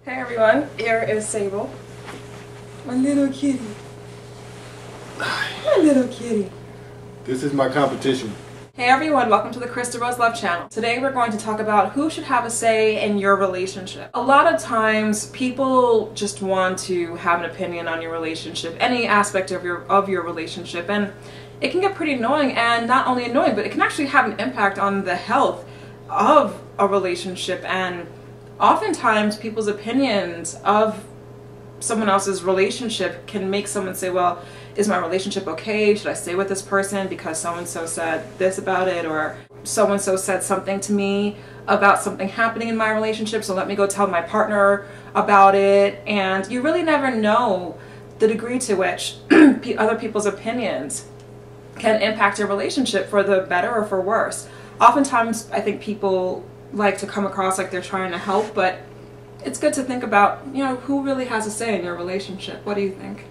Hey everyone, here is Sable. My little kitty. My little kitty. This is my competition. Hey everyone, welcome to the Krista Rose Love channel. Today we're going to talk about who should have a say in your relationship. A lot of times people just want to have an opinion on your relationship, any aspect of your relationship, and it can get pretty annoying, and not only annoying, but it can actually have an impact on the health of a relationship. And oftentimes people's opinions of someone else's relationship can make someone say, well, is my relationship okay? Should I stay with this person because so-and-so said this about it, or so-and-so said something to me about something happening in my relationship, so let me go tell my partner about it. And you really never know the degree to which other people's opinions can impact your relationship for the better or for worse. Oftentimes I think people like to come across like they're trying to help, but it's good to think about, who really has a say in your relationship. What do you think?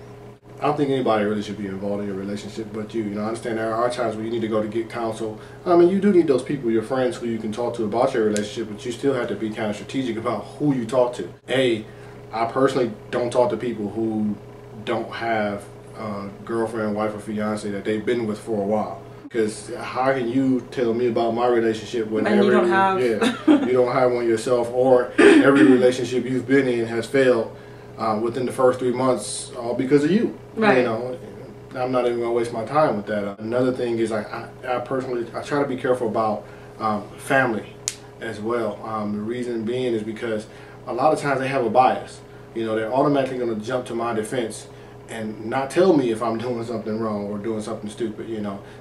I don't think anybody really should be involved in your relationship but you. I understand there are times where you need to go to get counsel. I mean, you do need those people, your friends, who you can talk to about your relationship, but you still have to be kind of strategic about who you talk to. I personally don't talk to people who don't have a girlfriend, wife, or fiance that they've been with for a while. Because how can you tell me about my relationship when you don't have you don't have one yourself, or every relationship you've been in has failed within the first 3 months, all because of you. Right. I'm not even gonna waste my time with that. Another thing is I personally try to be careful about family as well. The reason being is because a lot of times they have a bias. They're automatically gonna jump to my defense and not tell me if I'm doing something wrong or doing something stupid,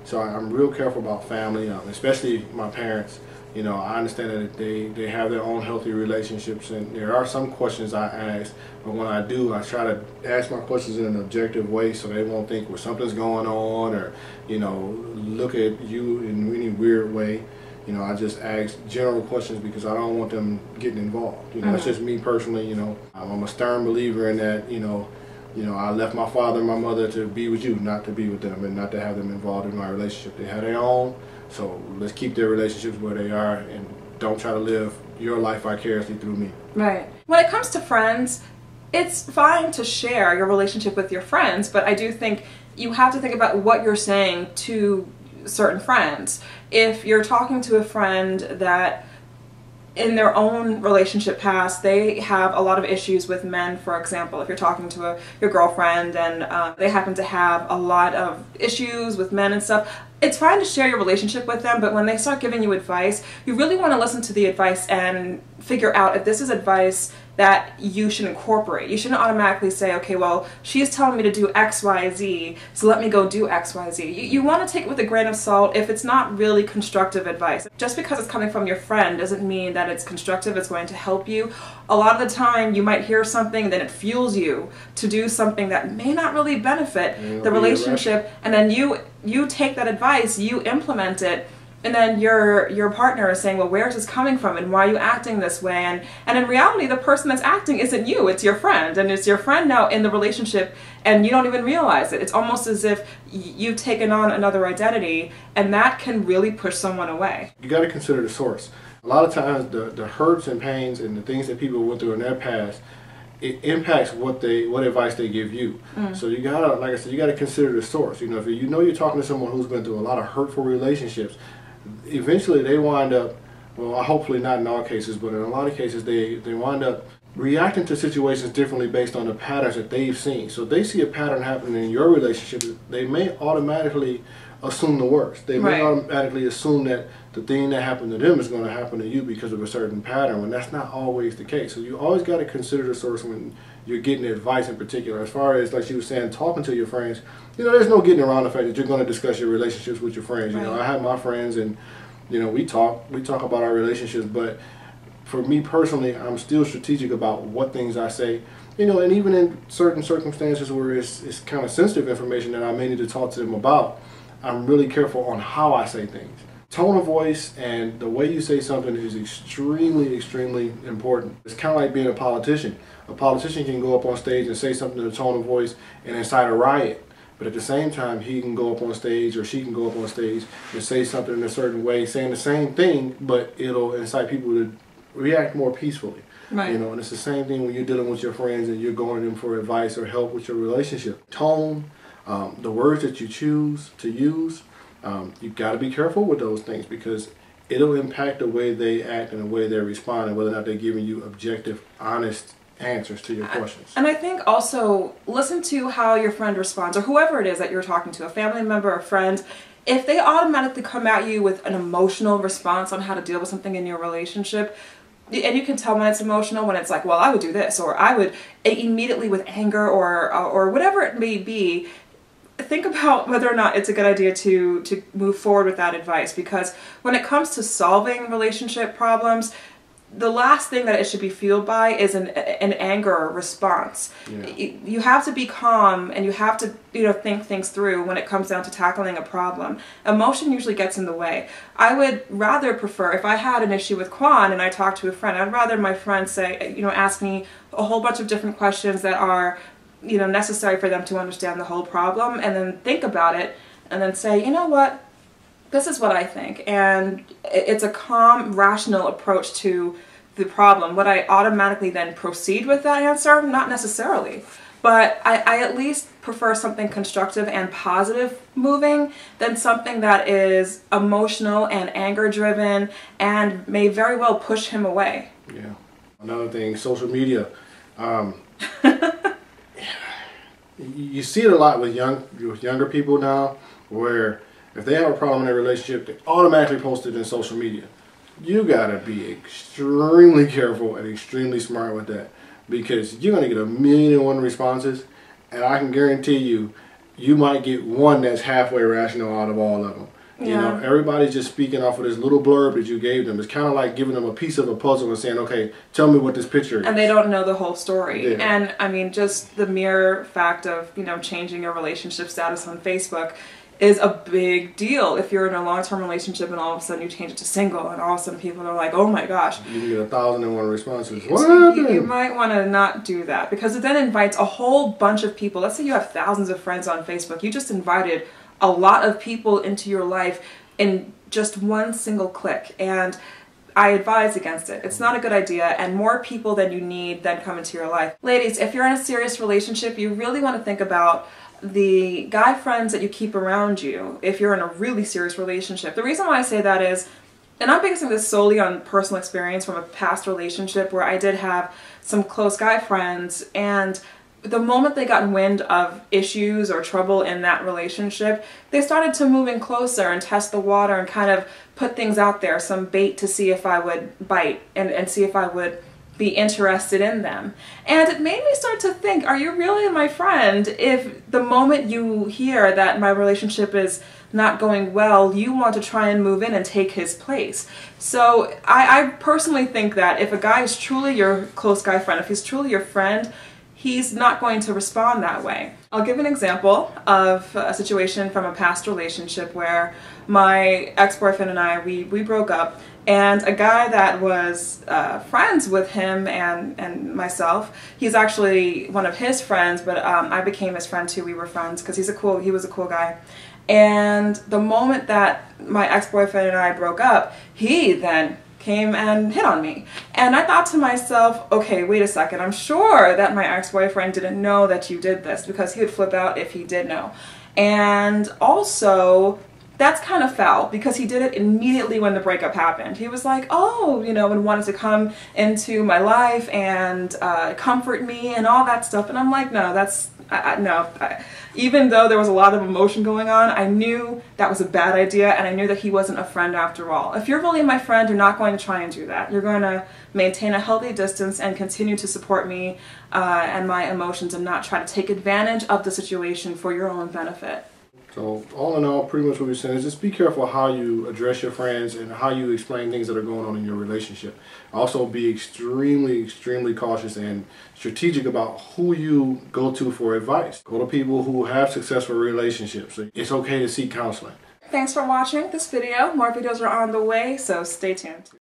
So I'm real careful about family, especially my parents. I understand that they have their own healthy relationships, and there are some questions I ask, but when I do, I try to ask my questions in an objective way so they won't think, well, something's going on, or, look at you in any weird way. I just ask general questions because I don't want them getting involved. That's just me personally. I'm a stern believer in that, I left my father and my mother to be with you, not to be with them, and not to have them involved in my relationship. They have their own, so let's keep their relationships where they are, and don't try to live your life vicariously through me. Right. When it comes to friends, it's fine to share your relationship with your friends, but I do think you have to think about what you're saying to certain friends. If you're talking to a friend that in their own relationship past, they have a lot of issues with men, for example. If you're talking to your girlfriend and they happen to have a lot of issues with men and stuff, it's fine to share your relationship with them, but when they start giving you advice, you really want to listen to the advice and figure out if this is advice that you should incorporate. You shouldn't automatically say, okay, well, she's telling me to do X, Y, Z, so let me go do X, Y, Z. You want to take it with a grain of salt if it's not really constructive advice. Just because it's coming from your friend doesn't mean that it's constructive, it's going to help you. A lot of the time, you might hear something and then it fuels you to do something that may not really benefit the relationship, and then you take that advice, you implement it, and then your partner is saying, well, where's this coming from and why are you acting this way? And in reality, the person that's acting isn't you, it's your friend. And it's your friend now in the relationship and you don't even realize it. It's almost as if you've taken on another identity, and that can really push someone away. You got to consider the source. A lot of times the hurts and pains and the things that people went through in their past, it impacts what advice they give you. So you gotta, like I said, you gotta consider the source. If you're talking to someone who's been through a lot of hurtful relationships, eventually they wind up, well, hopefully not in all cases, but in a lot of cases they wind up reacting to situations differently based on the patterns that they've seen. So if they see a pattern happening in your relationship, they may automatically assume the worst. They may automatically assume that the thing that happened to them is going to happen to you because of a certain pattern, when that's not always the case. So you always got to consider the source when you're getting advice, in particular. As far as, like she was saying, talking to your friends, there's no getting around the fact that you're going to discuss your relationships with your friends. I have my friends, and we talk about our relationships, but for me personally, I'm still strategic about what things I say. And even in certain circumstances where it's kind of sensitive information that I may need to talk to them about, I'm really careful on how I say things. Tone of voice and the way you say something is extremely, extremely important. It's kind of like being a politician. A politician can go up on stage and say something in a tone of voice and incite a riot. But at the same time, he can go up on stage, or she can go up on stage and say something in a certain way, saying the same thing, but it'll incite people to react more peacefully. Right. You know, and it's the same thing when you're dealing with your friends and you're going to them for advice or help with your relationship. Tone, the words that you choose to use, you've got to be careful with those things because it'll impact the way they act and the way they respond and whether or not they're giving you objective, honest answers to your questions. And I think also listen to how your friend responds, or whoever it is that you're talking to, a family member, a friend. If they automatically come at you with an emotional response on how to deal with something in your relationship, and you can tell when it's emotional, when it's like, well, I would do this, or I would immediately with anger, or whatever it may be, think about whether or not it's a good idea to move forward with that advice. Because when it comes to solving relationship problems, the last thing that it should be fueled by is an anger response. Yeah. You have to be calm and you have to think things through when it comes down to tackling a problem. Emotion usually gets in the way. I would rather prefer, if I had an issue with Quan and I talked to a friend, I'd rather my friend say, ask me a whole bunch of different questions that are necessary for them to understand the whole problem, and then think about it and then say, you know what, this is what I think, and it's a calm, rational approach to the problem. Would I automatically then proceed with that answer? Not necessarily. But I at least prefer something constructive and positive moving than something that is emotional and anger driven and may very well push him away. Yeah. Another thing, social media. You see it a lot with younger people now, where if they have a problem in their relationship, they automatically post it in social media. You gotta be extremely careful and extremely smart with that, because you're gonna get 1,000,001 responses, and I can guarantee you, you might get one that's halfway rational out of all of them. Yeah. You know, everybody's just speaking off of this little blurb that you gave them. It's kind of like giving them a piece of a puzzle and saying, okay, tell me what this picture is. And they don't know the whole story. Yeah. And I mean, just the mere fact of, changing your relationship status on Facebook is a big deal. If you're in a long-term relationship and all of a sudden you change it to single and all of a sudden people are like, oh my gosh. You can get 1,001 responses. What So happened? you might want to not do that, because it then invites a whole bunch of people. Let's say you have thousands of friends on Facebook. You just invited a lot of people into your life in just one single click, and I advise against it. It's not a good idea, and more people than you need then come into your life. Ladies, if you're in a serious relationship, you really want to think about the guy friends that you keep around you if you're in a really serious relationship. The reason why I say that is, and I'm basing this solely on personal experience from a past relationship where I did have some close guy friends, and the moment they got wind of issues or trouble in that relationship, they started to move in closer and test the water and kind of put things out there, some bait to see if I would bite and see if I would be interested in them. And it made me start to think, are you really my friend if the moment you hear that my relationship is not going well, you want to try and move in and take his place? So I personally think that if a guy is truly your close guy friend, if he's truly your friend, he's not going to respond that way. I'll give an example of a situation from a past relationship where my ex-boyfriend and I, we broke up, and a guy that was friends with him and myself, he's actually one of his friends, but I became his friend too. We were friends because he was a cool guy. And the moment that my ex-boyfriend and I broke up, he then came and hit on me. And I thought to myself, okay, wait a second, I'm sure that my ex-boyfriend didn't know that you did this, because he would flip out if he did know. And also, that's kind of foul, because he did it immediately when the breakup happened. He was like, oh, and wanted to come into my life and comfort me and all that stuff. And I'm like, no, that's, no. Even though there was a lot of emotion going on, I knew that was a bad idea, and I knew that he wasn't a friend after all. If you're really my friend, you're not going to try and do that. You're going to maintain a healthy distance and continue to support me and my emotions, and not try to take advantage of the situation for your own benefit. So all in all, pretty much what we're saying is just be careful how you address your friends and how you explain things that are going on in your relationship. Also be extremely, extremely cautious and strategic about who you go to for advice. Go to people who have successful relationships. It's okay to seek counseling. Thanks for watching this video. More videos are on the way, so stay tuned.